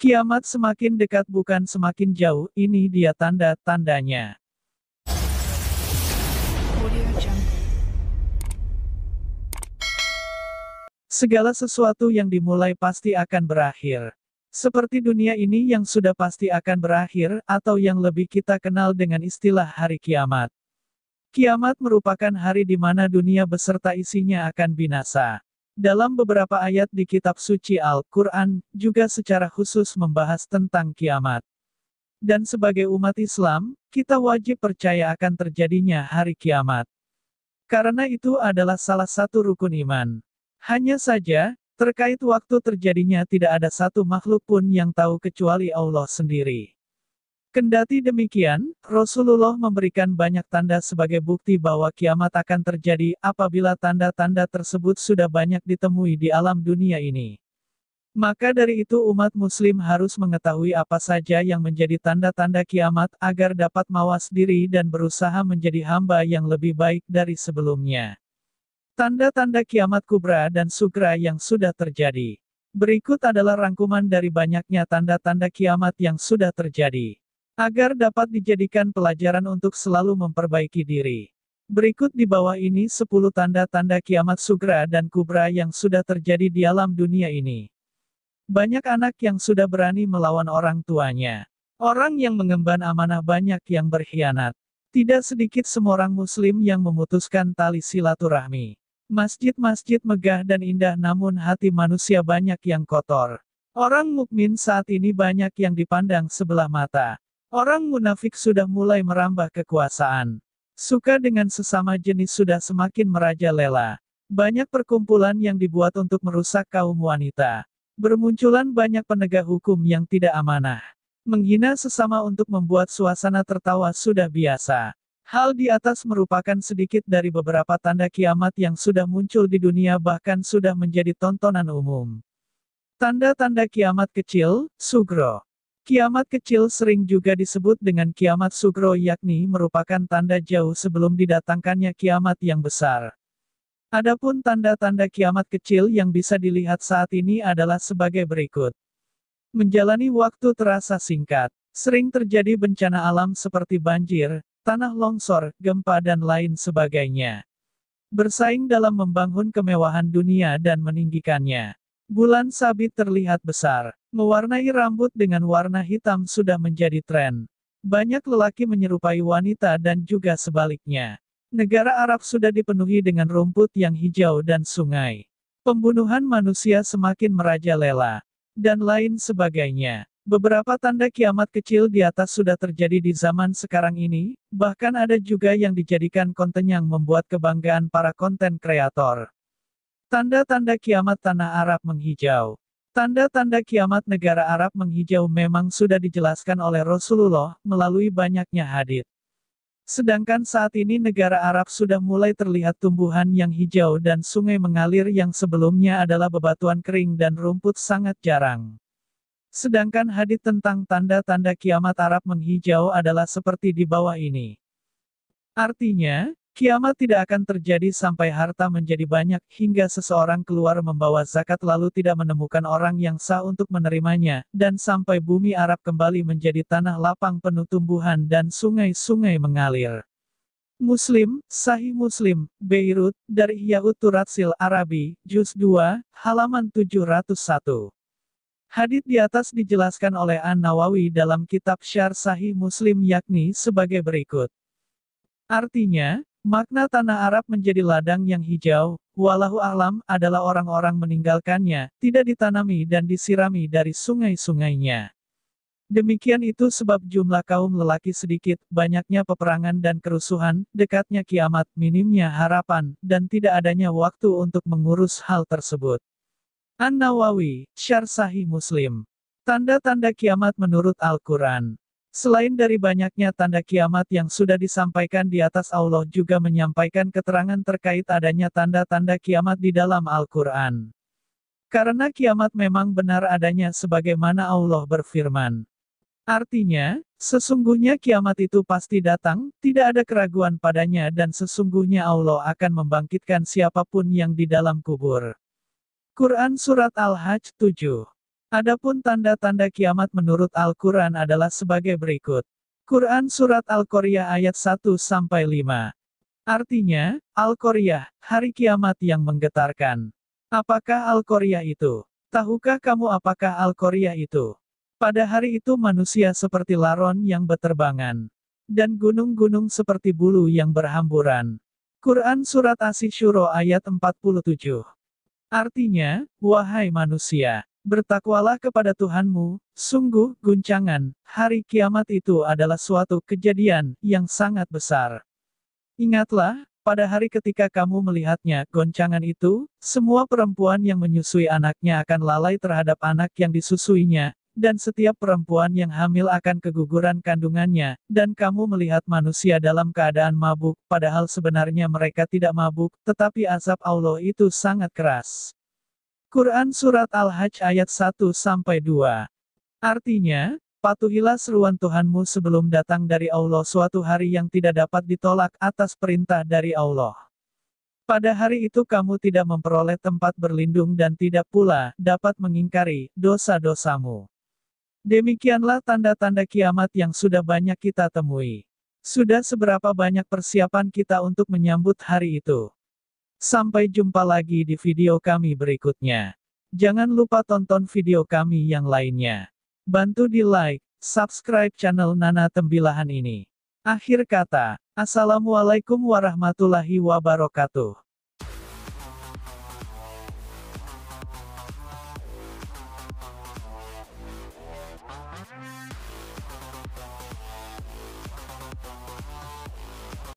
Kiamat semakin dekat bukan semakin jauh, ini dia tanda-tandanya. Segala sesuatu yang dimulai pasti akan berakhir. Seperti dunia ini yang sudah pasti akan berakhir, atau yang lebih kita kenal dengan istilah hari kiamat. Kiamat merupakan hari di mana dunia beserta isinya akan binasa. Dalam beberapa ayat di kitab suci Al-Quran, juga secara khusus membahas tentang kiamat. Dan sebagai umat Islam, kita wajib percaya akan terjadinya hari kiamat. Karena itu adalah salah satu rukun iman. Hanya saja, terkait waktu terjadinya tidak ada satu makhluk pun yang tahu kecuali Allah sendiri. Kendati demikian, Rasulullah memberikan banyak tanda sebagai bukti bahwa kiamat akan terjadi apabila tanda-tanda tersebut sudah banyak ditemui di alam dunia ini. Maka dari itu umat muslim harus mengetahui apa saja yang menjadi tanda-tanda kiamat agar dapat mawas diri dan berusaha menjadi hamba yang lebih baik dari sebelumnya. Tanda-tanda kiamat kubra dan sugra yang sudah terjadi. Berikut adalah rangkuman dari banyaknya tanda-tanda kiamat yang sudah terjadi. Agar dapat dijadikan pelajaran untuk selalu memperbaiki diri. Berikut di bawah ini 10 tanda-tanda kiamat sugra dan kubra yang sudah terjadi di alam dunia ini. Banyak anak yang sudah berani melawan orang tuanya. Orang yang mengemban amanah banyak yang berkhianat. Tidak sedikit semua orang muslim yang memutuskan tali silaturahmi. Masjid-masjid megah dan indah namun hati manusia banyak yang kotor. Orang mukmin saat ini banyak yang dipandang sebelah mata. Orang munafik sudah mulai merambah kekuasaan. Suka dengan sesama jenis sudah semakin merajalela. Banyak perkumpulan yang dibuat untuk merusak kaum wanita. Bermunculan banyak penegak hukum yang tidak amanah. Menghina sesama untuk membuat suasana tertawa sudah biasa. Hal di atas merupakan sedikit dari beberapa tanda kiamat yang sudah muncul di dunia bahkan sudah menjadi tontonan umum. Tanda-tanda kiamat kecil, sugro. Kiamat kecil sering juga disebut dengan kiamat sugro yakni merupakan tanda jauh sebelum didatangkannya kiamat yang besar. Adapun tanda-tanda kiamat kecil yang bisa dilihat saat ini adalah sebagai berikut. Menjalani waktu terasa singkat. Sering terjadi bencana alam seperti banjir, tanah longsor, gempa dan lain sebagainya. Bersaing dalam membangun kemewahan dunia dan meninggikannya. Bulan sabit terlihat besar. Mewarnai rambut dengan warna hitam sudah menjadi tren. Banyak lelaki menyerupai wanita dan juga sebaliknya. Negara Arab sudah dipenuhi dengan rumput yang hijau dan sungai. Pembunuhan manusia semakin merajalela. Dan lain sebagainya. Beberapa tanda kiamat kecil di atas sudah terjadi di zaman sekarang ini, bahkan ada juga yang dijadikan konten yang membuat kebanggaan para konten kreator. Tanda-tanda kiamat tanah Arab menghijau. Tanda-tanda kiamat negara Arab menghijau memang sudah dijelaskan oleh Rasulullah melalui banyaknya hadits. Sedangkan saat ini negara Arab sudah mulai terlihat tumbuhan yang hijau dan sungai mengalir yang sebelumnya adalah bebatuan kering dan rumput sangat jarang. Sedangkan hadits tentang tanda-tanda kiamat Arab menghijau adalah seperti di bawah ini. Artinya, kiamat tidak akan terjadi sampai harta menjadi banyak hingga seseorang keluar membawa zakat lalu tidak menemukan orang yang sah untuk menerimanya, dan sampai bumi Arab kembali menjadi tanah lapang penuh tumbuhan dan sungai-sungai mengalir. Muslim, Sahih Muslim, Beirut, dari Ihya Turatsil Arabi, Juz 2, halaman 701. Hadits di atas dijelaskan oleh An-Nawawi dalam kitab Syarh Sahih Muslim yakni sebagai berikut. Artinya, makna tanah Arab menjadi ladang yang hijau, wallahu a'lam, adalah orang-orang meninggalkannya, tidak ditanami dan disirami dari sungai-sungainya. Demikian itu sebab jumlah kaum lelaki sedikit, banyaknya peperangan dan kerusuhan, dekatnya kiamat, minimnya harapan, dan tidak adanya waktu untuk mengurus hal tersebut. An-Nawawi, Syarh Sahih Muslim. Tanda-tanda kiamat menurut Al-Quran. Selain dari banyaknya tanda kiamat yang sudah disampaikan di atas, Allah juga menyampaikan keterangan terkait adanya tanda-tanda kiamat di dalam Al-Quran. Karena kiamat memang benar adanya sebagaimana Allah berfirman. Artinya, sesungguhnya kiamat itu pasti datang, tidak ada keraguan padanya dan sesungguhnya Allah akan membangkitkan siapapun yang di dalam kubur. Quran Surat Al-Hajj 7. Adapun tanda-tanda kiamat menurut Al-Quran adalah sebagai berikut. Quran Surat Al-Qaryah ayat 1-5. Artinya, Al-Qaryah, hari kiamat yang menggetarkan. Apakah Al-Qaryah itu? Tahukah kamu apakah Al-Qaryah itu? Pada hari itu manusia seperti laron yang beterbangan. Dan gunung-gunung seperti bulu yang berhamburan. Quran Surat Asy-Syura ayat 47. Artinya, wahai manusia, bertakwalah kepada Tuhanmu, sungguh, guncangan, hari kiamat itu adalah suatu kejadian yang sangat besar. Ingatlah, pada hari ketika kamu melihatnya, goncangan itu, semua perempuan yang menyusui anaknya akan lalai terhadap anak yang disusuinya, dan setiap perempuan yang hamil akan keguguran kandungannya, dan kamu melihat manusia dalam keadaan mabuk, padahal sebenarnya mereka tidak mabuk, tetapi azab Allah itu sangat keras. Quran Surat Al-Hajj ayat 1-2. Artinya, patuhilah seruan Tuhanmu sebelum datang dari Allah suatu hari yang tidak dapat ditolak atas perintah dari Allah. Pada hari itu kamu tidak memperoleh tempat berlindung dan tidak pula dapat mengingkari dosa-dosamu. Demikianlah tanda-tanda kiamat yang sudah banyak kita temui. Sudah seberapa banyak persiapan kita untuk menyambut hari itu? Sampai jumpa lagi di video kami berikutnya. Jangan lupa tonton video kami yang lainnya. Bantu di like, subscribe channel Nana Tembilahan ini. Akhir kata, Assalamualaikum warahmatullahi wabarakatuh.